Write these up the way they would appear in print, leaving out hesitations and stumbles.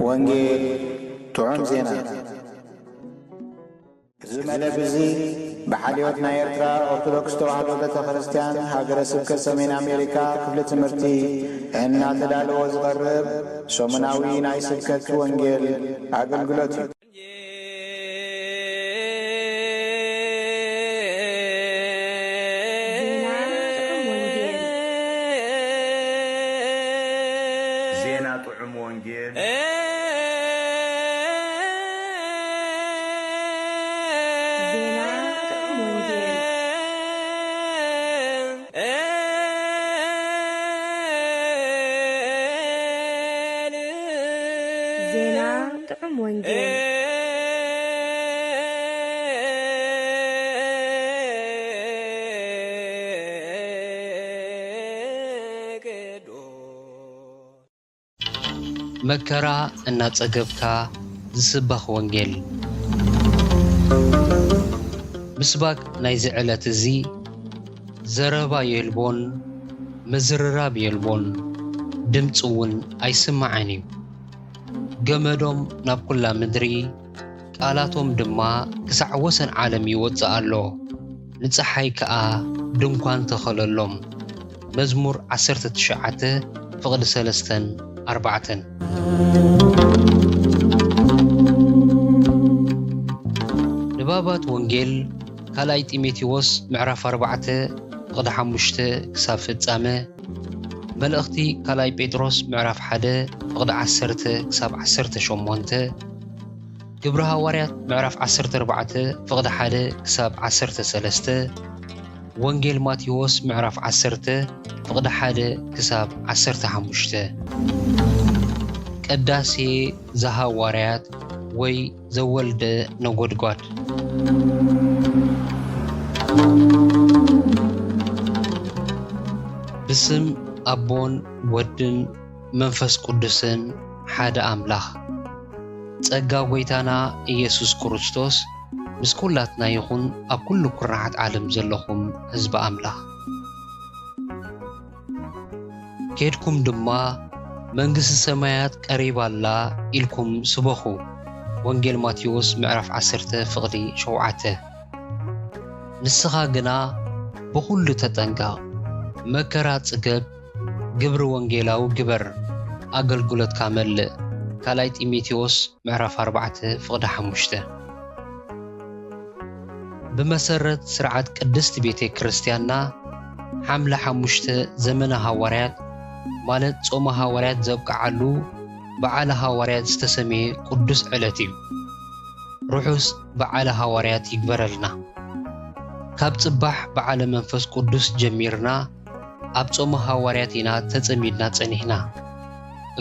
ወንጌል ጥዑም ዜና ዝመለብ እዚ ብሓልዮት ናይ ኤርትራ ኦርቶዶክስ ተዋህዶ ቤተ ክርስቲያን ሃገረ ስብከት ሰሜን ኣሜሪካ ክፍሊ ትምህርቲ እናተዳለወ ዝቐርብ ሰሙናዊ ናይ ስብከት ወንጌል ኣገልግሎት እዩ። ዜና ጥዑም ወንጌል መከራ እናጸገብካ ዝስባኽ ወንጌል ምስባክ ናይ ዝዕለት እዚ ዘረባ የልቦን መዝርራብ የልቦን ድምፂ እውን ኣይስማዓን እዩ። ገመዶም ናብ ኩላ ምድሪ ቃላቶም ድማ ክሳዕ ወሰን ዓለም ይወፅእ ኣሎ። ንፀሓይ ከዓ ድንኳን ተኸለሎም። መዝሙር 19:3-4 ንባባት ወንጌል ካልኣይ ጢሞቴዎስ ምዕራፍ 4:5-ፍጻመ መልእኽቲ ካልኣይ ጴጥሮስ ምዕራፍ 1:10-18 ግብረ ሐዋርያት ምዕራፍ 14:1-13 ወንጌል ማቴዎስ ምዕራፍ 10:1-15 ቅዳሴ ዘሐዋርያት ወይ ዘወልደ ነጎድጓድ ብስም አቦን ወድን መንፈስ ቅዱስን ሓደ አምላኽ ጸጋ ጎይታና ኢየሱስ ክርስቶስ ምስ ኩላትና ይኹን ኣብ ኩሉ ኩርዓት ዓለም ዘለኹም ህዝቢ አምላኽ ከድኩም ድማ መንግሥቲ ሰማያት ቀሪባላ ኢልኩም ስበኹ ወንጌል ማቴዎስ ምዕራፍ 10:7 ንስኻ ግና ብኹሉ ተጠንቀቕ መከራ ጽገብ ግብሪ ወንጌላዊ ግበር ኣገልግሎትካ መልእ ካልኣይ ጢሞቴዎስ ምዕራፍ 4:5 ብመሰረት ስርዓት ቅድስት ቤተ ክርስቲያንና ሓምለ 5 ዘመነ ሐዋርያት ማለት ጾመ ሐዋርያት ዘብቅዓሉ በዓለ ሐዋርያት ዝተሰመየ ቅዱስ ዕለት እዩ። ርሑስ በዓለ ሐዋርያት ይግበረልና። ካብ ጽባሕ በዓለ መንፈስ ቅዱስ ጀሚርና ኣብ ጾመ ሐዋርያት ኢና ተጸሚድና ጸኒሕና።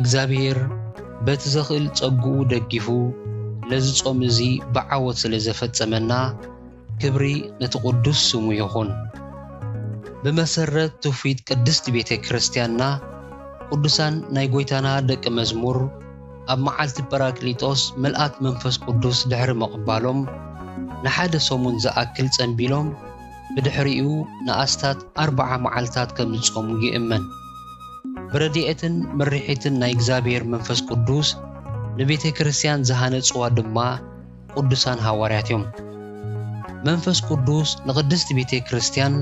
እግዚአብሔር በቲ ዘኽእል ጸጉኡ ደጊፉ ለዚ ጾም እዚ ብዓወት ስለ ዘፈጸመና ክብሪ ነቲ ቅዱስ ስሙ ይኹን። ብመሰረት ትውፊት ቅድስት ቤተ ክርስቲያንና ቅዱሳን ናይ ጎይታና ደቂ መዝሙር ኣብ መዓልቲ ጰራቅሊጦስ መልአክ መንፈስ ቅዱስ ድሕሪ መቕባሎም ንሓደ ሰሙን ዝኣክል ጸንቢሎም ብድሕሪኡ ንኣስታት 40 መዓልታት ከም ዝጾሙ ይእመን። ብረድኤትን መሪሒትን ናይ እግዚአብሔር መንፈስ ቅዱስ ንቤተ ክርስቲያን ዝሃነጽዋ ድማ ቅዱሳን ሐዋርያት እዮም። መንፈስ ቅዱስ ንቅድስት ቤተ ክርስቲያን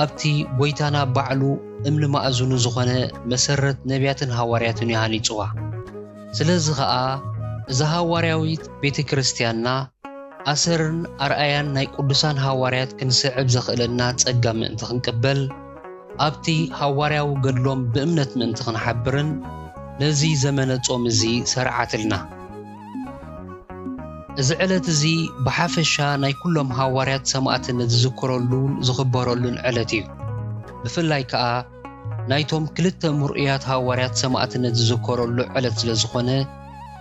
ኣብቲ ጎይታና ባዕሉ እምኒ ማእዝኑ ዝኾነ መሰረት ነቢያትን ሐዋርያትን ይሃኒጽዋ። ስለዚ ከዓ እዛ ሐዋርያዊት ቤተ ክርስቲያንና ኣሰርን ኣርአያን ናይ ቅዱሳን ሐዋርያት ክንስዕብ ዘኽእለና ጸጋ ምእንቲ ክንቅበል ኣብቲ ሐዋርያዊ ገድሎም ብእምነት ምእንቲ ክንሓብርን ነዚ ዘመነ ጾም እዚ ሰርዓትልና። እዚ ዕለት እዚ ብሓፈሻ ናይ ኩሎም ሐዋርያት ሰማዕትነት ዝዝክረሉን ዝኽበረሉን ዕለት እዩ። ብፍላይ ከዓ ናይቶም ክልተ ሙርኡያት ሐዋርያት ሰማዕትነት ዝዝክረሉ ዕለት ስለ ዝኾነ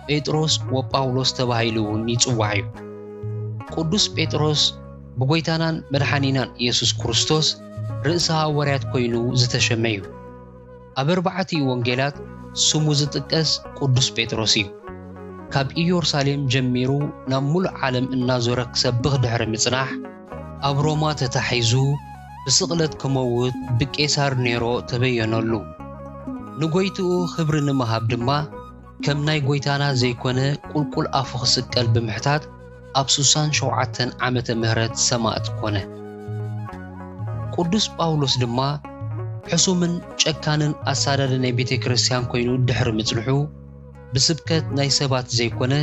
ጴጥሮስ ወጳውሎስ ተባሂሉ እውን ይጽዋዕ እዩ። ቅዱስ ጴጥሮስ ብጎይታናን መድኃኒናን ኢየሱስ ክርስቶስ ርእሰ ሐዋርያት ኮይኑ ዝተሸመ እዩ። ኣብ 4 ወንጌላት ስሙ ዝጥቀስ ቅዱስ ጴጥሮስ እዩ ካብ ኢየሩሳሌም ጀሚሩ ናብ ሙሉእ ዓለም እናዞረ ክሰብኽ ድሕሪ ምጽናሕ ኣብ ሮማ ተታሒዙ ብስቕለት ክመውት ብቄሳር ኔሮ ተበየነሉ ንጎይትኡ ክብሪ ንምሃብ ድማ ከም ናይ ጎይታና ዘይኮነ ቁልቁል ኣፉ ክስቀል ብምሕታት ኣብ 67 ዓመተ ምህረት ሰማዕት ኮነ ቅዱስ ጳውሎስ ድማ ሕሱምን ጨካንን ኣሳዳዲ ናይ ቤተ ክርስቲያን ኮይኑ ድሕሪ ምጽልሑ ብስብከት ናይ ሰባት ዘይኮነ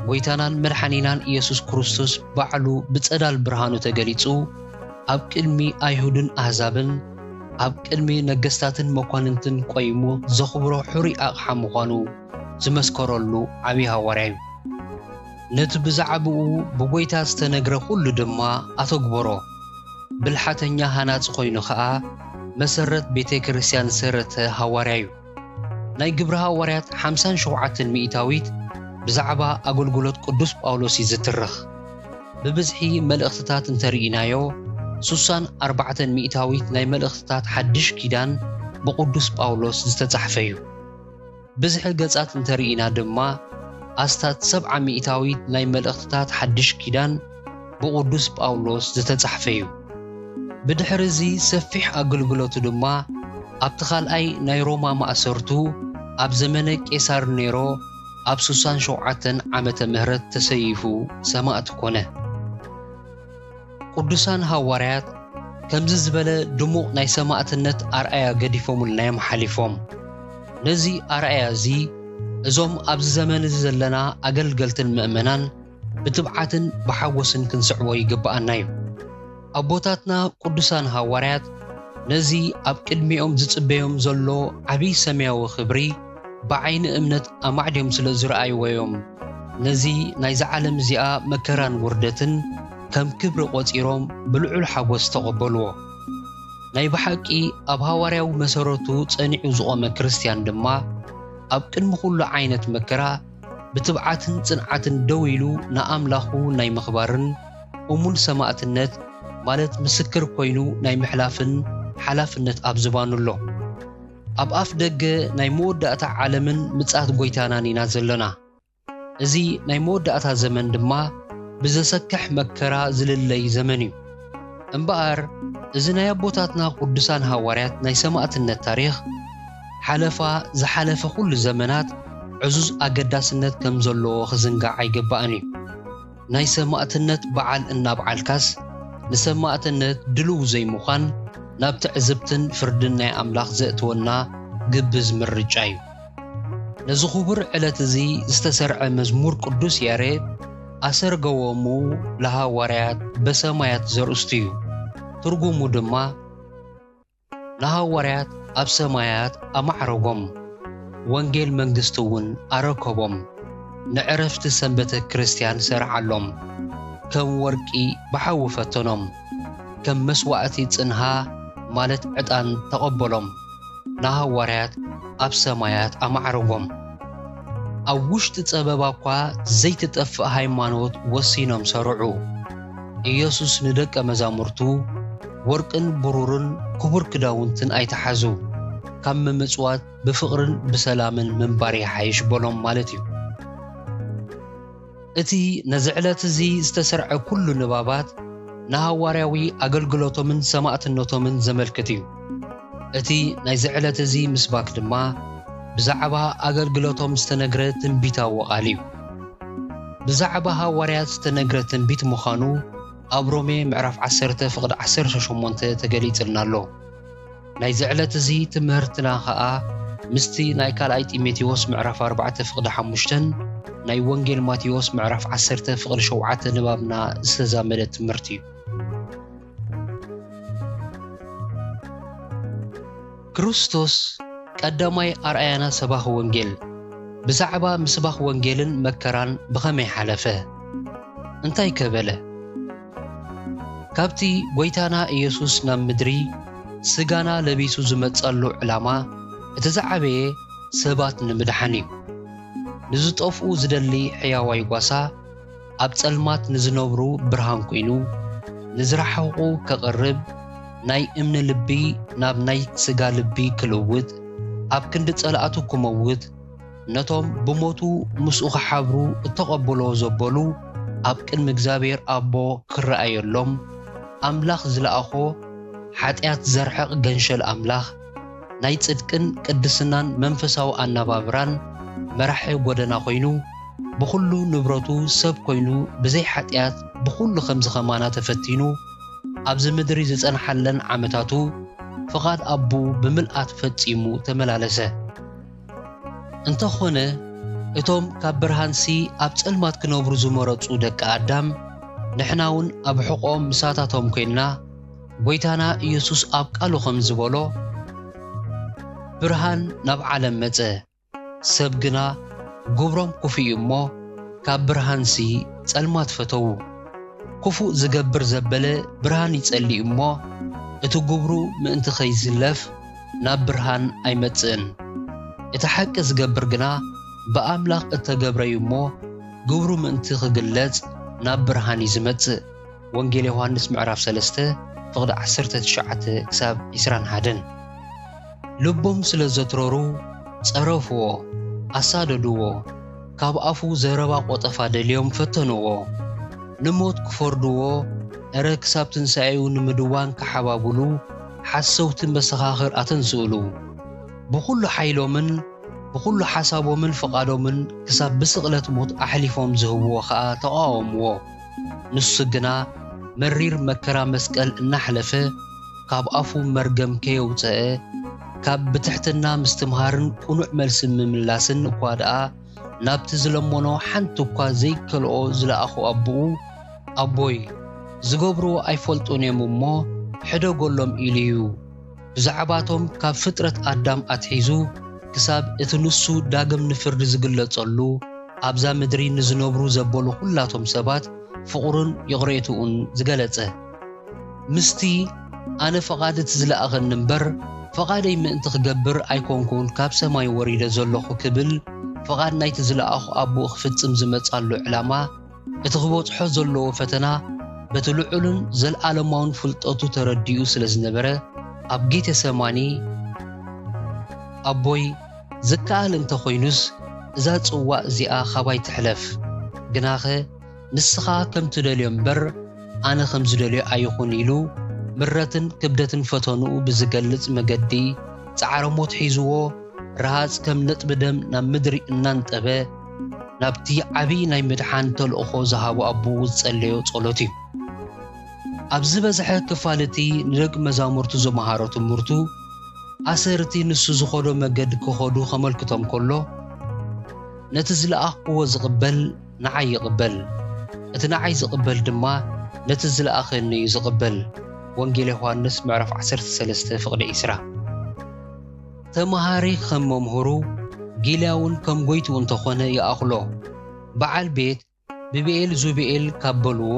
ጎይታናን መድሓኒናን ኢየሱስ ክርስቶስ ባዕሉ ብጸዳል ብርሃኑ ተገሊጹ ኣብ ቅድሚ ኣይሁድን ኣሕዛብን ኣብ ቅድሚ ነገስታትን መኳንንትን ቆይሙ ዘኽብሮ ሕሩይ ኣቕሓ ምዃኑ ዝመስከረሉ ዓብዪ ሃዋርያ እዩ ነቲ ብዛዕባኡ ብጎይታ ዝተነግረ ኩሉ ድማ ኣተግበሮ ብልሓተኛ ሃናፂ ኮይኑ ከዓ መሰረት ቤተ ክርስቲያን ሰረተ ሃዋርያ እዩ ናይ ግብረ ሃዋርያት 57 ሚእታዊት ብዛዕባ ኣገልግሎት ቅዱስ ጳውሎስ ይዝትርኽ ብብዝሒ መልእኽትታት እንተርኢናዮ 64 ሚእታዊት ናይ መልእኽትታት ሓድሽ ኪዳን ብቅዱስ ጳውሎስ ዝተጻሕፈ እዩ ብዝሒ ገጻት እንተርኢና ድማ ኣስታት 70 ሚእታዊት ናይ መልእኽትታት ሓድሽ ኪዳን ብቅዱስ ጳውሎስ ዝተጻሕፈ እዩ ብድሕሪ እዚ ሰፊሕ ኣገልግሎቱ ድማ ኣብቲ ካልኣይ ናይ ሮማ ማእሰርቱ ኣብ ዘመነ ቄሳር ኔሮ ኣብ 67 ዓመተ ምህረት ተሰይፉ ሰማዕት ኮነ ቅዱሳን ሃዋርያት ከምዚ ዝበለ ድሙቕ ናይ ሰማዕትነት ኣርኣያ ገዲፎሙልናዮም ሓሊፎም ነዚ ኣርኣያ እዚ እዞም ኣብዚ ዘመን እዚ ዘለና ኣገልገልትን ምእመናን ብትብዓትን ብሓጎስን ክንስዕቦ ይግባአና እዩ ኣቦታትና ቅዱሳን ሃዋርያት ነዚ ኣብ ቅድሚኦም ዝጽበዮም ዘሎ ዓብዪ ሰማያዊ ክብሪ ብዓይኒ እምነት ኣማዕድዮም ስለ ዝረኣይዎም ነዚ ናይ ዝዓለም እዚኣ መከራን ውርደትን ከም ክብሪ ቆፂሮም ብልዑል ሓጎስ ተቐበልዎ ናይ ብሓቂ ኣብ ሃዋርያዊ መሰረቱ ጸኒዑ ዝቆመ ክርስቲያን ድማ ኣብ ቅድሚ ኩሉ ዓይነት መከራ ብትብዓትን ጽንዓትን ደው ኢሉ ንኣምላኹ ናይ ምኽባርን እሙን ሰማዕትነት ማለት ምስክር ኮይኑ ናይ ምሕላፍን ሓላፍነት ኣብ ዝባኑሎ ኣብ ኣፍ ደገ ናይ መወዳእታ ዓለምን ምጽኣት ጎይታናን ኢና ዘለና እዚ ናይ መወዳእታ ዘመን ድማ ብዘሰክሕ መከራ ዝልለይ ዘመን እዩ እምበኣር እዚ ናይ ኣቦታትና ቅዱሳን ሃዋርያት ናይ ሰማዕትነት ታሪኽ ሓለፋ ዝሓለፈ ኩሉ ዘመናት ዕዙዝ ኣገዳስነት ከም ዘለዎ ክዝንጋዕ ኣይግባእን እዩ ናይ ሰማዕትነት በዓል እናበዓልካስ ንሰማዕትነት ድልው ዘይምዃን ናብ ትዕዝብትን ፍርድን ናይ ኣምላኽ ዘእትወና ግብዝ ምርጫ እዩ ነዚ ክቡር ዕለት እዚ ዝተሰርዐ መዝሙር ቅዱስ ያሬድ ኣሰርገዎሙ ለሃዋርያት በሰማያት ዘርእስቱ እዩ ትርጉሙ ድማ ንሃዋርያት ኣብ ሰማያት ኣማዕረጎም ወንጌል መንግስቲ እውን ኣረከቦም ንዕረፍቲ ሰንበተ ክርስቲያን ሰርዓሎም ከም ወርቂ ብሓዊ ፈተኖም ከም መስዋዕቲ ጽንሃ ማለት ዕጣን ተቐበሎም ንሃዋርያት ኣብ ሰማያት ኣማዕረጎም ኣብ ውሽጢ ጸበባ እኳ ዘይትጠፍእ ሃይማኖት ወሲኖም ሰርዑ ኢየሱስ ንደቀ መዛሙርቱ ወርቅን ብሩርን ክቡር ክዳውንትን ኣይተሓዙ ካብ ምምጽዋት ብፍቕርን ብሰላምን ምንባር ይሓይሽ በሎም ማለት እዩ እቲ ነዚ ዕለት እዚ ዝተሰርዐ ኩሉ ንባባት ንሃዋርያዊ ኣገልግሎቶምን ሰማዕትነቶምን ዘመልክት እዩ እቲ ናይ ዝዕለት እዚ ምስባክ ድማ ብዛዕባ ኣገልግሎቶም ዝተነግረ ትንቢታዊ ቃል እዩ ብዛዕባ ሃዋርያት ዝተነግረ ትንቢት ምዃኑ ኣብ ሮሜ ምዕራፍ 10 ፍቕዲ 18 ተገሊጽልና ኣሎ ናይ ዝዕለት እዚ ትምህርትና ከዓ ምስቲ ናይ ካልኣይ ጢሞቴዎስ ምዕራፍ 4 ፍቕዲ 5 ናይ ወንጌል ማቴዎስ ምዕራፍ 10 ፍቕዲ 7 ንባብና ዝተዛመደ ትምህርቲ እዩ ክርስቶስ ቀዳማይ ኣርኣያና ሰባኽ ወንጌል ብዛዕባ ምስባኽ ወንጌልን መከራን ብኸመይ ሓለፈ እንታይ ከበለ ካብቲ ጎይታና ኢየሱስ ናብ ምድሪ ስጋና ለቢሱ ዝመጸሉ ዕላማ እቲ ዝዓበየ ሰባት ንምድሓን እዩ ንዝጠፍኡ ዝደሊ ሕያዋይ ጓሳ ኣብ ጸልማት ንዝነብሩ ብርሃን ኮይኑ ንዝረሓቑ ከቕርብ ናይ እምኒ ልቢ ናብ ናይ ስጋ ልቢ ክልውጥ ኣብ ክንዲ ጸላእቱ ክመውት ነቶም ብሞቱ ምስኡ ክሓብሩ እተቐበሎ ዘበሉ ኣብ ቅድሚ እግዚአብሔር ኣቦ ክረኣየሎም ኣምላኽ ዝለኣኾ ሓጢአት ዘርሕቕ ገንሸል ኣምላኽ ናይ ጽድቅን ቅድስናን መንፈሳዊ ኣነባብራን መራሒ ጎደና ኮይኑ ብኹሉ ንብረቱ ሰብ ኮይኑ ብዘይ ሓጢአት ብኹሉ ከምዚ ኸማና ተፈቲኑ ኣብዚ ምድሪ ዝጸንሐለን ዓመታቱ ፍቓድ ኣቡ ብምልኣት ፈጺሙ ተመላለሰ። እንተኾነ እቶም ካብ ብርሃንሲ ኣብ ጸልማት ክነብሩ ዝመረጹ ደቂ ኣዳም ንሕና እውን ኣብ ሕቖም ምሳታቶም ኮይንና ጎይታና ኢየሱስ ኣብ ቃሉ ከም ዝበሎ ብርሃን ናብ ዓለም መጸ ሰብ ግና ግብሮም ክፉእ እሞ ካብ ብርሃንሲ ጸልማት ፈተው ክፉእ ዝገብር ዘበለ ብርሃን ይጸሊ እሞ እቲ ግብሩ ምእንቲ ኸይዝለፍ ናብ ብርሃን ኣይመጽእን እቲ ሓቂ ዝገብር ግና ብኣምላኽ እተገብረዩ እሞ ግብሩ ምእንቲ ክግለጽ ናብ ብርሃን ይዝመጽእ። ወንጌል ዮሐንስ ምዕራፍ 3 ፍቕዲ 19 ክሳብ 21 ልቦም ስለ ዘትረሩ ጸረፍዎ ኣሳደድዎ ካብ ኣፉ ዘረባ ቆጠፋ ደልዮም ፈተንዎ ንሞት ክፈርድዎ እረ ክሳብ ትንሣኤኡ ንምድዋን ክሓባብሉ ሓሰውቲ መሰኻኽር ኣተንስእሉ ብኹሉ ሓይሎምን ብኹሉ ሓሳቦምን ፍቓዶምን ክሳብ ብስቕለት ሞት ኣሕሊፎም ዝህብዎ ኸዓ ተቃወምዎ። ንሱ ግና መሪር መከራ መስቀል እናሕለፈ ካብ ኣፉ መርገም ከየውፅአ ካብ ብትሕትና ምስትምሃርን ቁኑዕ መልሲ ምምላስን እኳ ደኣ ናብቲ ዝለሞኖ ሓንቲ እኳ ዘይከልኦ ዝለኣኹ ኣቦኡ ኣቦይ ዝገብርዎ ኣይፈልጡን እዮም እሞ ሕደጎሎም ኢሉ እዩ። ብዛዕባቶም ካብ ፍጥረት ኣዳም ኣትሒዙ ክሳብ እቲ ንሱ ዳግም ንፍርዲ ዝግለጸሉ ኣብዛ ምድሪ ንዝነብሩ ዘበሉ ኩላቶም ሰባት ፍቕሩን ይቕሬቱኡን ዝገለጸ ምስቲ ኣነ ፈቓድት ዝለኣኸን እምበር ፈቓደይ ምእንቲ ክገብር ኣይኮንኩን ካብ ሰማይ ወሪደ ዘለኹ ክብል ፈቓድ ናይቲ ዝለኣኹ ኣቦ ክፍጽም ዝመጻሉ ዕላማ እቲ ክበጽሖ ዘለዎ ፈተና በቲ ልዑልን ዘለኣለማውን ፍልጠቱ ተረዲኡ ስለ ዝነበረ ኣብ ጌተ ሰማኒ ኣቦይ ዝከኣል እንተኾይኑስ እዛ ጽዋዕ እዚኣ ኻባይ ትሕለፍ ግናኸ ንስኻ ከም ትደልዮ እምበር ኣነ ከም ዝደልዮ ኣይኹን ኢሉ ምረትን ክብደትን ፈተንኡ ብዝገልጽ መገዲ ጻዕረ ሞት ሒዝዎ ረሃጽ ከም ነጥቢ ደም ናብ ምድሪ እናንጠበ ናብቲ ዓብዪ ናይ ምድሓን ተልእኾ ዝሃቦ ኣቦኡ ዝጸለዮ ጸሎት እዩ። ኣብ ዝበዝሐ ክፋልቲ ንደቂ መዛሙርቱ ዝመሃሮ ትምህርቱ ኣሰርቲ ንሱ ዝኸዶ መገዲ ክኸዱ ከመልክቶም ከሎ ነቲ ዝለኣኽዎ ዝቕበል ንዓይ ይቕበል እቲ ንዓይ ዝቕበል ድማ ነቲ ዝለኣኸኒ እዩ ዝቕበል። ወንጌል ዮሐንስ ምዕራፍ 13 ፍቕዲ 20 ተመሃሪ ከም መምህሩ ጊልያውን ከም ጎይቱ እንተኾነ ይኣኽሎ በዓል ቤት ብብኤል ዙብኤል ካበልዎ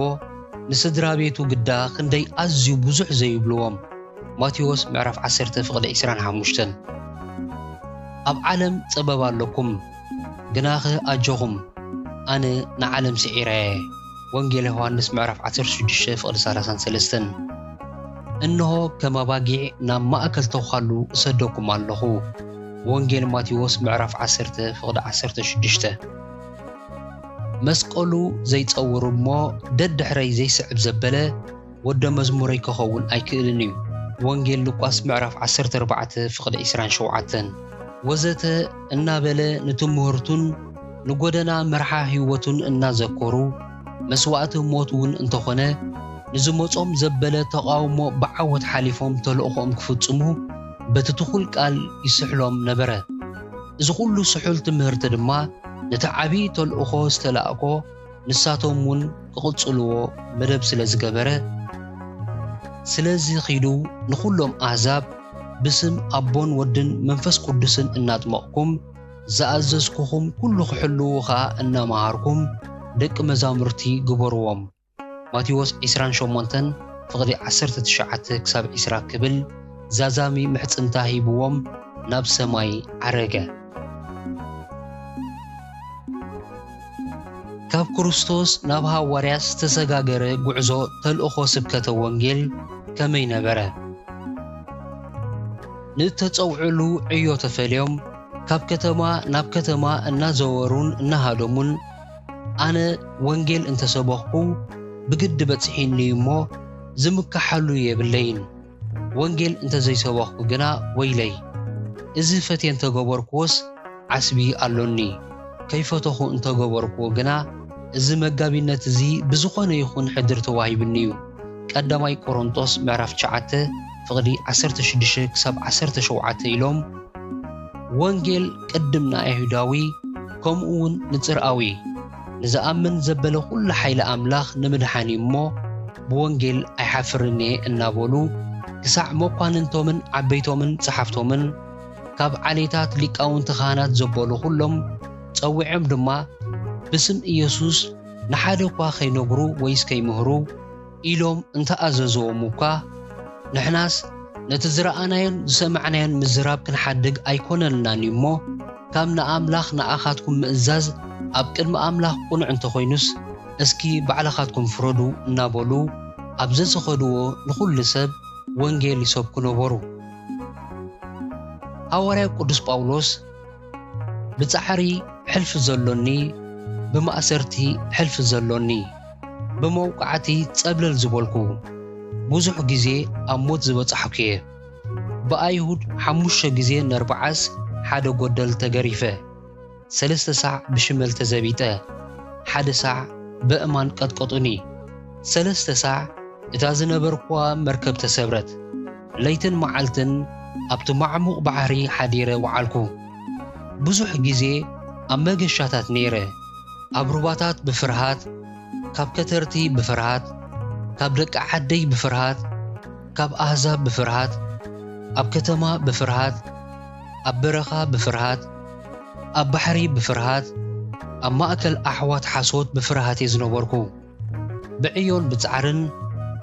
ንስድራ ቤቱ ግዳ ክንደይ ኣዝዩ ብዙሕ ዘይብልዎም። ማቴዎስ ምዕራፍ 10 ፍቕዲ 25 ኣብ ዓለም ጸበብ ኣለኩም ግናኸ ኣጀኹም ኣነ ንዓለም ስዒረ። ወንጌል ዮሐንስ ምዕራፍ 16 ፍቕዲ 33 እነሆ ከም ኣባጊዕ ናብ ማእከል ተውኻሉ እሰደኩም ኣለኹ። ወንጌል ማቴዎስ ምዕራፍ 10 ፍቕዲ 16 መስቀሉ ዘይጸውር እሞ ደድሕረይ ዘይስዕብ ዘበለ ወደ መዝሙረይ ክኸውን ኣይክእልን እዩ። ወንጌል ሉቃስ ምዕራፍ 14 ፍቕዲ 27 ወዘተ እናበለ ንትምህርቱን ንጎደና መርሓ ህይወቱን እናዘከሩ መስዋዕቲ ሞት እውን እንተኾነ ንዝመጾም ዘበለ ተቃውሞ ብዓወት ሓሊፎም ተልእኾም ክፍጽሙ በቲ ትኹል ቃል ይስሕሎም ነበረ። እዚ ኩሉ ስሑል ትምህርቲ ድማ ነቲ ዓብዪ ተልእኾ ዝተላእኮ ንሳቶም እውን ክቕጽልዎ መደብ ስለ ዝገበረ ስለዚ ኺዱ ንኹሎም ኣሕዛብ ብስም ኣቦን ወድን መንፈስ ቅዱስን እናጥመቕኩም ዝኣዘዝኩኹም ኩሉ ክሕልው ኸዓ እናመሃርኩም ደቂ መዛሙርቲ ግበርዎም። ማቴዎስ 28 ፍቕዲ 19 ክሳብ 20 ክብል ዛዛሚ ምሕጽንታ ሂብዎም ናብ ሰማይ ዓረገ። ካብ ክርስቶስ ናብ ሐዋርያት ዝተሰጋገረ ጉዕዞ ተልእኾ ስብከተ ወንጌል ከመይ ነበረ? ንተጸውዕሉ ዕዮ ተፈልዮም ካብ ከተማ ናብ ከተማ እናዘወሩን እናሃደሙን ኣነ ወንጌል እንተሰበኽኩ ብግዲ በጽሒኒ እሞ ዝምካሓሉ የብለይን ወንጌል እንተዘይሰበኽኩ ግና ወይለይ እዚ ፈትየ እንተገበርክዎስ ዓስቢ ኣሎኒ ከይፈተኹ እንተገበርክዎ ግና እዚ መጋቢነት እዚ ብዝኾነ ይኹን ሕድር ተዋሂብኒ እዩ ቀዳማይ ቆሮንጦስ ምዕራፍ 9 ፍቕዲ 16 ክሳብ 17 ኢሎም ወንጌል ቅድምና አይሁዳዊ ከምኡውን ንጽርአዊ ንዝኣምን ዘበለ ኩሉ ሓይለ ኣምላኽ ንምድሓኒ እሞ ብወንጌል ኣይሓፍርኒ እናበሉ ክሳዕ መኳንንቶምን ዓበይቶምን ጸሓፍቶምን ካብ ዓሌታት ሊቃውንቲ ካህናት ዘበሉ ኩሎም ጸዊዖም ድማ ብስም ኢየሱስ ንሓደ እኳ ከይነግሩ ወይስ ከይምህሩ ኢሎም እንተኣዘዝዎም እኳ ንሕናስ ነቲ ዝረኣናዮን ዝሰማዕናዮን ምዝራብ ክንሓድግ ኣይኮነልናን እሞ ካብ ንኣምላኽ ንኣኻትኩም ምእዛዝ ኣብ ቅድሚ ኣምላኽ ቁኑዕ እንተኾይኑስ እስኪ ባዕልኻትኩም ፍረዱ እናበሉ ኣብ ዘዝኸድዎ ንኹሉ ሰብ ወንጌል ይሰብኩ ነበሩ ሐዋርያ ቅዱስ ጳውሎስ ብጻዕሪ ሕልፊ ዘሎኒ ብማእሰርቲ ሕልፊ ዘሎኒ ብመውቃዕቲ ጸብለል ዝበልኩ ብዙሕ ግዜ ኣብ ሞት ዝበጽሕኩ እየ ብኣይሁድ 5 ግዜ ነርበዓስ ሓደ ጎደል ተገሪፈ 3 ሳዕ ብሽመል ተዘቢጠ 1 ሳዕ በእማን ቀጥቀጡኒ 3 ሳዕ እታ ዝነበርኩዋ መርከብ ተሰብረት ለይትን መዓልትን ኣብቲ ማዕሙቕ ባሕሪ ሓዲረ ወዓልኩ ብዙሕ ግዜ ኣብ መገሻታት ነይረ ኣብ ሩባታት ብፍርሃት ካብ ከተርቲ ብፍርሃት ካብ ደቂ ዓደይ ብፍርሃት ካብ ኣህዛብ ብፍርሃት ኣብ ከተማ ብፍርሃት ኣብ በረኻ ብፍርሃት ኣብ ባሕሪ ብፍርሃት ኣብ ማእከል ኣሕዋት ሓሶት ብፍርሃት ዝነበርኩ ብዕዮን ብጻዕርን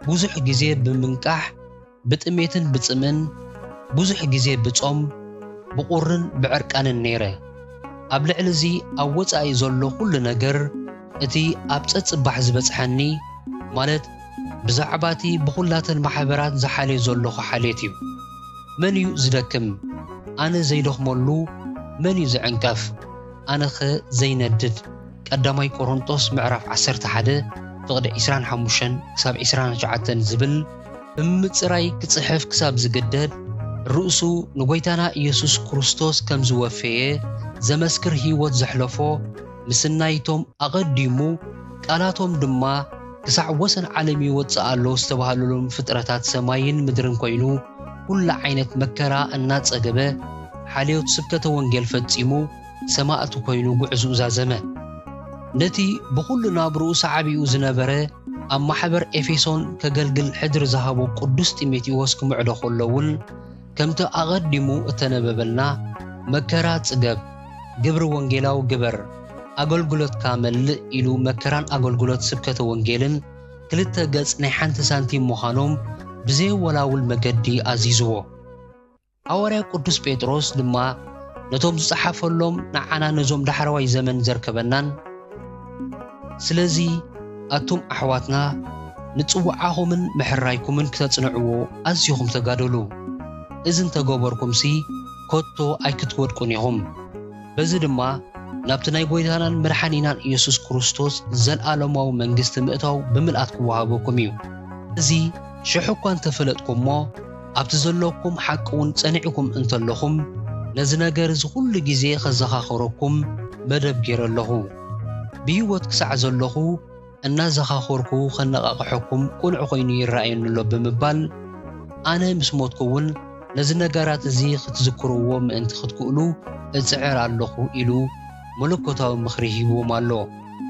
ብዙሕ ግዜ ብምንቃሕ ብጥሜትን ብጽምን ብዙሕ ግዜ ብጾም ብቁርን ብዕርቃንን ነይረ ኣብ ልዕሊ እዚ ኣብ ወጻኢ ዘሎ ኩሉ ነገር እቲ ኣብ ጸጽባሕ ዝበጽሐኒ ማለት ብዛዕባቲ ብኹላተን ማሕበራት ዝሓልየ ዘለኹ ሓልየት እዩ መን እዩ ዝደክም ኣነ ዘይደኽመሉ መን እዩ ዝዕንቀፍ ኣነ ኸ ዘይነድድ ቀዳማይ ቆሮንጦስ ምዕራፍ 11 ፍቕዲ 25 ክሳብ 29 ዝብል ብምጽራይ ክጽሕፍ ክሳብ ዝግደድ ርእሱ ንጎይታና ኢየሱስ ክርስቶስ ከም ዝወፈየ ዘመስክር ህይወት ዘሕለፎ ምስናይቶም ኣቐዲሙ ቃላቶም ድማ ክሳዕ ወሰን ዓለም ይወፅእ ኣሎ ዝተባሃሉሎም ፍጥረታት ሰማይን ምድርን ኮይኑ ኩሉ ዓይነት መከራ እናጸገበ ሓልዮት ስብከተ ወንጌል ፈጺሙ ሰማዕቱ ኮይኑ ጉዕዙ ዛዘመ ነቲ ብኩሉ ናብርኡ ሰዓቢኡ ዝነበረ ኣብ ማሕበር ኤፌሶን ከገልግል ሕድር ዝሃቦ ቅዱስ ጢሞቴዎስ ክምዕዶ ከለውን ከምቲ ኣቐዲሙ እተነበበልና መከራ ጽገብ ግብሪ ወንጌላዊ ግበር ኣገልግሎትካ መልእ ኢሉ መከራን ኣገልግሎት ስብከተ ወንጌልን ክልተ ገጽ ናይ ሓንቲ ሳንቲም ምዃኖም ብዘይወላውል መገዲ ኣዚዝዎ ሐዋርያ ቅዱስ ጴጥሮስ ድማ ነቶም ዝጸሓፈሎም ንዓና ነዞም ዳሕረዋይ ዘመን ዘርከበናን ስለዚ ኣቶም ኣሕዋትና ንጽዋዓኹምን ምሕራይኩምን ክተጽንዕዎ ኣዝይኹም ተጋደሉ እዝን ተገበርኩምሲ ኮቶ ኣይክትወድቁን ኢኹም በዚ ድማ ናብቲ ናይ ጎይታናን መድሓኒናን ኢየሱስ ክርስቶስ ዘለኣለማዊ መንግስቲ ምእታው ብምልኣት ክወሃበኩም እዩ እዚ ሽሕ እኳ እንተፈለጥኩም እሞ ኣብቲ ዘለኩም ሓቂ እውን ጸኒዕኩም እንተለኹም ነዚ ነገር እዚ ኩሉ ግዜ ከዘኻኽረኩም መደብ ገይረ ኣለኹ ብህይወት ክሳዕ ዘለኹ እናዘኻኽርኩ ከነቓቕሐኩም ቁኑዕ ኮይኑ ይረኣየንሎ ብምባል ኣነ ምስ ሞትኩ እውን ነዚ ነገራት እዚ ክትዝክርዎ ምእንቲ ክትክእሉ እጽዕር ኣለኹ ኢሉ መለኮታዊ ምኽሪ ሂብዎም ኣሎ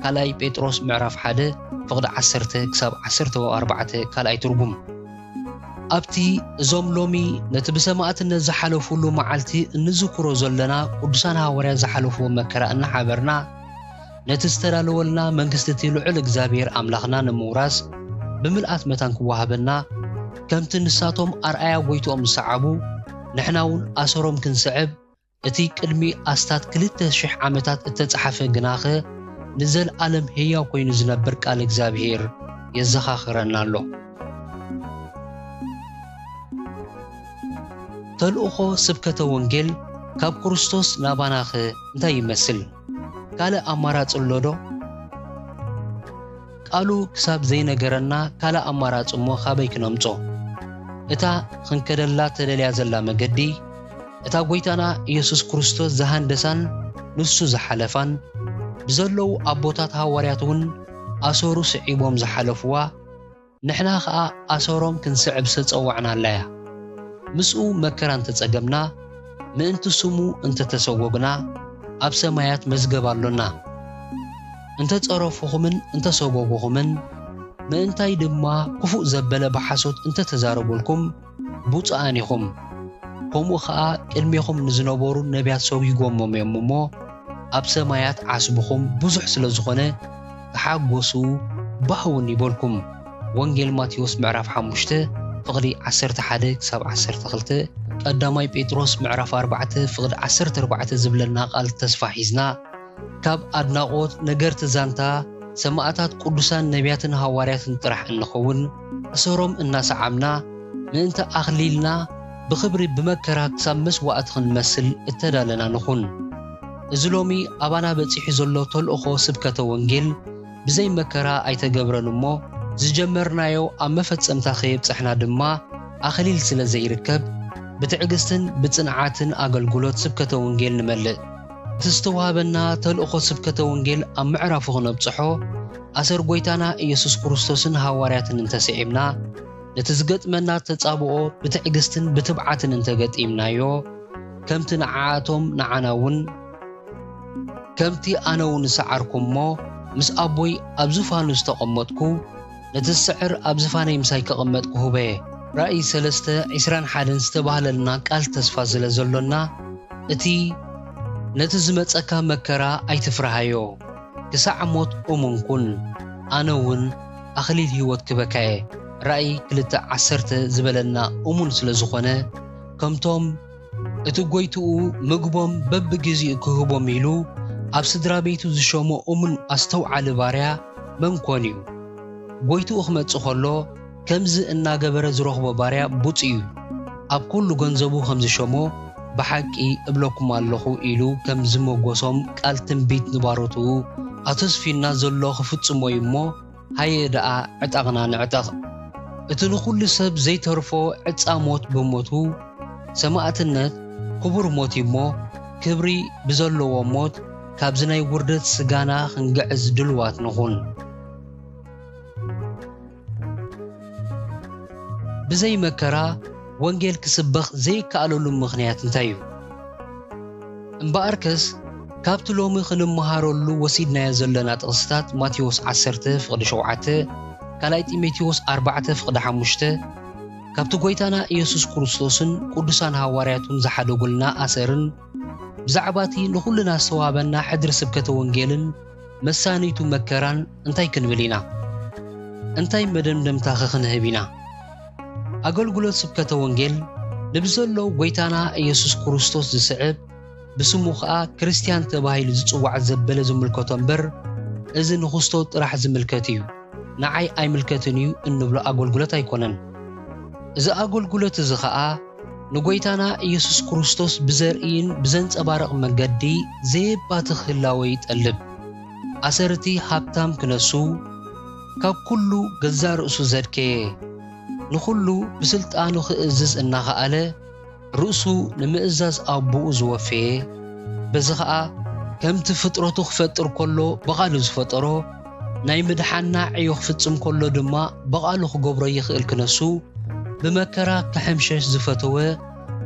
ካልኣይ ጴጥሮስ ምዕራፍ 1 ፍቕዲ 10 ክሳብ 14 ካልኣይ ትርጉም ኣብቲ እዞም ሎሚ ነቲ ብሰማዕትነት ዝሓለፉሉ መዓልቲ እንዝክሮ ዘለና ቅዱሳን ሐዋርያት ዝሓለፍዎ መከራ እናሓበርና ነቲ ዝተዳለወልና መንግስቲ እቲ ልዑል እግዚአብሔር ኣምላኽና ንምውራስ ብምልኣት መታን ክወሃበና ከምቲ ንሳቶም ኣርኣያ ጎይቶኦም ዝሰዓቡ ንሕና እውን ኣሰሮም ክንስዕብ እቲ ቅድሚ ኣስታት 2000 ዓመታት እተጸሓፈ ግናኸ ንዘለዓለም ሕያው ኮይኑ ዝነብር ቃል እግዚአብሔር የዘኻኽረና ኣሎ ተልእኾ ስብከተ ወንጌል ካብ ክርስቶስ ናባናኸ እንታይ ይመስል? ካልእ ኣማራጽ ኣሎ ዶ? ቃሉ ክሳብ ዘይነገረና ካልእ ኣማራጽ እሞ ካበይ ክነምጾ? እታ ክንከደላ ተደልያ ዘላ መገዲ እታ ጎይታና ኢየሱስ ክርስቶስ ዝሃንደሳን ንሱ ዝሓለፋን ብዘለዉ ኣቦታት ሃዋርያት እውን ኣሰሩ ስዒቦም ዝሓለፍዋ ንሕና ከዓ ኣሰሮም ክንስዕብ ዝተጸዋዕና ኣለያ። ምስኡ መከራ እንተጸገምና ምእንቲ ስሙ እንተተሰወግና ኣብ ሰማያት መዝገብ ኣሎና። እንተጸረፉኹምን እንተሰጎጉኹምን ምእንታይ ድማ ክፉእ ዘበለ ብሓሶት እንተተዛረበልኩም ቡፅኣን ኢኹም። ከምኡ ከዓ ቅድሜኹም ንዝነበሩ ነቢያት ሰዊጎሞም እዮም እሞ ኣብ ሰማያት ዓስብኹም ብዙሕ ስለ ዝኾነ ተሓጐሱ ባህውን ይበልኩም። ወንጌል ማቴዎስ ምዕራፍ 5 ፍቕዲ 11 ክሳብ 12 ቀዳማይ ጴጥሮስ ምዕራፍ 4 ፍቕዲ 14 ዝብለና ቃል ተስፋ ሒዝና ካብ ኣድናቆት ነገርቲ ዛንታ ሰማዕታት ቅዱሳን ነቢያትን ሃዋርያትን ጥራሕ እንኸውን ኣሰሮም እናሰዓምና ምእንተ ኣኽሊልና ብኽብሪ ብመከራ ክሳብ መስዋዕት ክንመስል እተዳለና ንኹን። እዚ ሎሚ ኣባና በፂሑ ዘሎ ተልእኾ ስብከተ ወንጌል ብዘይ መከራ ኣይተገብረን እሞ ዝጀመርናዮ ኣብ መፈጸምታ ኸየብፅሕና ድማ ኣኽሊል ስለ ዘይርከብ ብትዕግስትን ብጽንዓትን ኣገልግሎት ስብከተ ወንጌል ንመልእ። እቲ ዝተዋህበና ተልእኾ ስብከተ ወንጌል ኣብ ምዕራፉ ክነብፅሖ ኣሰር ጎይታና ኢየሱስ ክርስቶስን ሃዋርያትን እንተስዒብና ነቲ ዝገጥመና ተጻብኦ ብትዕግስትን ብትብዓትን እንተገጢምናዮ ከምቲ ንዓኣቶም ንዓና እውን ከምቲ ኣነ እውን ሰዓርኩሞ ምስ ኣቦይ ኣብ ዝፋኑ ዝተቐመጥኩ ነቲ ስዕር ኣብ ዝፋነይ ምሳይ ከቐመጥኩ ሁበየ። ራእይ 3:21 ዝተባህለልና ቃል ተስፋ ስለ ዘሎና እቲ ነቲ ዝመጸካ መከራ ኣይትፍራሃዮ ክሳዕ ሞት እሙን ኩን ኣነ እውን ኣኽሊል ህይወት ክበካየ። ራእይ 2:10 ዝበለና እሙን ስለ ዝኾነ ከምቶም እቲ ጎይትኡ ምግቦም በብግዚኡ ክህቦም ኢሉ ኣብ ስድራ ቤቱ ዝሾሞ እሙን ኣስተውዓሊ ባርያ መን ኮን እዩ? ጎይትኡ ክመጽእ ከሎ ከምዚ እናገበረ ዝረኽቦ ባርያ ቡፅ እዩ። ኣብ ኩሉ ገንዘቡ ከም ዝሾሞ ብሓቂ እብለኩም ኣለኹ ኢሉ ከም ዝመጎሶም ቃል ትንቢት ንባሮቱ ኣተስፊና ዘሎ ክፍጽሞ እዩ እሞ ሃየ ደኣ ዕጣቕና ንዕጠቕ። እቲ ንኹሉ ሰብ ዘይተርፎ ዕፃ ሞት ብሞቱ ሰማዕትነት ክቡር ሞት እሞ ክብሪ ብዘለዎ ሞት ካብዚ ናይ ውርደት ስጋና ክንግዕዝ ድልዋት ንኹን። ብዘይ መከራ ወንጌል ክስበኽ ዘይከኣለሉ ምኽንያት እንታይ እዩ? እምበኣርከስ ካብቲ ሎሚ ክንመሃረሉ ወሲድናዮ ዘለና ጥቕስታት ማቴዎስ 10:7 ካልኣይ ጢሞቴዎስ 4:5 ካብቲ ጎይታና ኢየሱስ ክርስቶስን ቅዱሳን ሃዋርያቱን ዝሓደጉልና ኣሰርን ብዛዕባቲ ንኹልና ዝተዋሃበና ሕድሪ ስብከተ ወንጌልን መሳኒቱ መከራን እንታይ ክንብል ኢና? እንታይ መደምደምታ ክንህብ ኢና? ኣገልግሎት ስብከተ ወንጌል ንብዘሎ ጎይታና ኢየሱስ ክርስቶስ ዝስዕብ ብስሙ ከዓ ክርስቲያን ተባሂሉ ዝጽዋዕ ዘበለ ዝምልከቶ እምበር እዚ ንኽስቶ ጥራሕ ዝምልከት እዩ። ንዓይ ኣይምልከትን እዩ እንብሎ ኣገልግሎት ኣይኮነን። እዚ ኣገልግሎት እዚ ከዓ ንጎይታና ኢየሱስ ክርስቶስ ብዘርእይን ብዘንጸባረቕ መገዲ ዘየባቲ ክህላወ ይጠልብ። ኣሰርቲ ሃብታም ክነሱ ካብ ኩሉ ገዛ ርእሱ ዘድከየ ንኹሉ ብስልጣኑ ክእዝዝ እናኸኣለ ርእሱ ንምእዛዝ ኣቦኡ ዝወፈየ በዚ ከዓ ከምቲ ፍጥረቱ ክፈጥር ከሎ በቓሉ ዝፈጠሮ ናይ ምድሓና ዕዮ ክፍጽም ከሎ ድማ በቓሉ ክገብሮ ይኽእል ክነሱ ብመከራ ክሕምሸሽ ዝፈተወ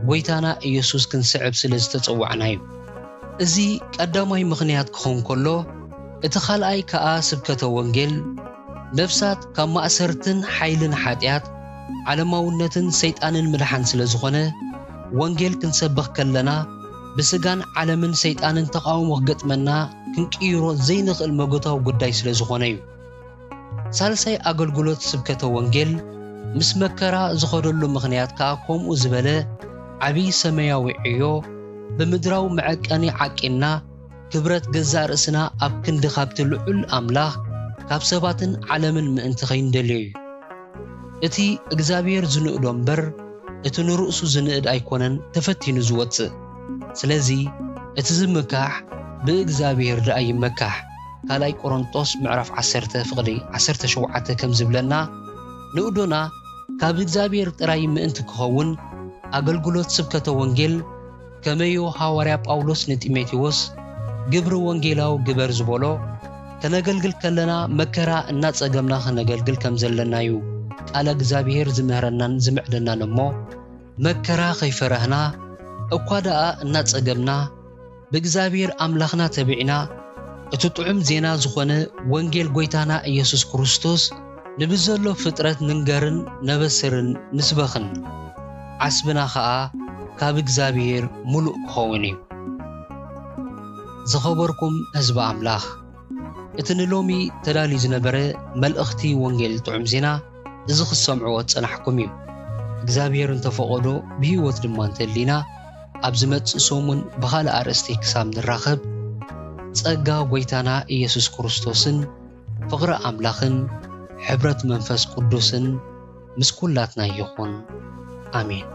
ጎይታና ኢየሱስ ክንስዕብ ስለ ዝተጸዋዕና እዩ። እዚ ቀዳማይ ምኽንያት ክኸውን ከሎ እቲ ካልኣይ ከዓ ስብከተ ወንጌል ነፍሳት ካብ ማእሰርትን ሓይልን ሓጢኣት ዓለማውነትን ሰይጣንን ምድሓን ስለ ዝኾነ ወንጌል ክንሰብኽ ከለና ብስጋን ዓለምን ሰይጣንን ተቃውሞ ክገጥመና ክንቅይሮ ዘይንኽእል መጎታዊ ጉዳይ ስለ ዝኾነ እዩ። ሳልሳይ ኣገልግሎት ስብከተ ወንጌል ምስ መከራ ዝኸደሉ ምኽንያት ከዓ ከምኡ ዝበለ ዓብይ ሰማያዊ ዕዮ ብምድራዊ መዐቀኒ ዓቂና ክብረት ገዛእ ርእስና ኣብ ክንዲ ካብቲ ልዑል ኣምላኽ ካብ ሰባትን ዓለምን ምእንቲ ኸይንደልዮ እዩ። እቲ እግዚኣብሔር ዝንእዶ እምበር እቲ ንርእሱ ዝንእድ ኣይኮነን ተፈቲኑ ዝወፅእ ስለዚ እቲ ዝምካሕ ብእግዚአብሔር ደኣ ይመካሕ ካልኣይ ቆሮንጦስ ምዕራፍ 10 ፍቕዲ 17 ከም ዝብለና ንኡዶና ካብ እግዚአብሔር ጥራይ ምእንቲ ክኸውን ኣገልግሎት ስብከተ ወንጌል ከመዮ ሐዋርያ ጳውሎስ ንጢሞቴዎስ ግብሪ ወንጌላው ግበር ዝበሎ ከነገልግል ከለና መከራ እናጸገምና ከነገልግል ከም ዘለናዩ ቃል እግዚአብሔር ዝምህረናን ዝምዕደናን እሞ መከራ ከይፈረህና እኳ ደኣ እናጸገምና ብእግዚአብሔር አምላኽና ተቢዕና እቲ ጥዑም ዜና ዝኾነ ወንጌል ጎይታና ኢየሱስ ክርስቶስ ንብዘሎ ፍጥረት ንንገርን ነበስርን ንስበኽን ዓስብና ኸኣ ካብ እግዚአብሔር ሙሉእ ክኸውን እዩ ዝኸበርኩም ህዝቢ ኣምላኽ እቲ ንሎሚ ተዳልዩ ዝነበረ መልእኽቲ ወንጌል ጥዑም ዜና እዚ ክሰምዕዎ ፀናሕኩም እዩ እግዚአብሔር እንተፈቐዶ ብህይወት ድማ እንተሊና ኣብ ዝመጽእ ሰሙን ብኻልእ ኣርእስቲ ክሳብ ንራኸብ ጸጋ ጎይታና ኢየሱስ ክርስቶስን ፍቕሪ ኣምላኽን ሕብረት መንፈስ ቅዱስን ምስ ኩላትና ይኹን አሜን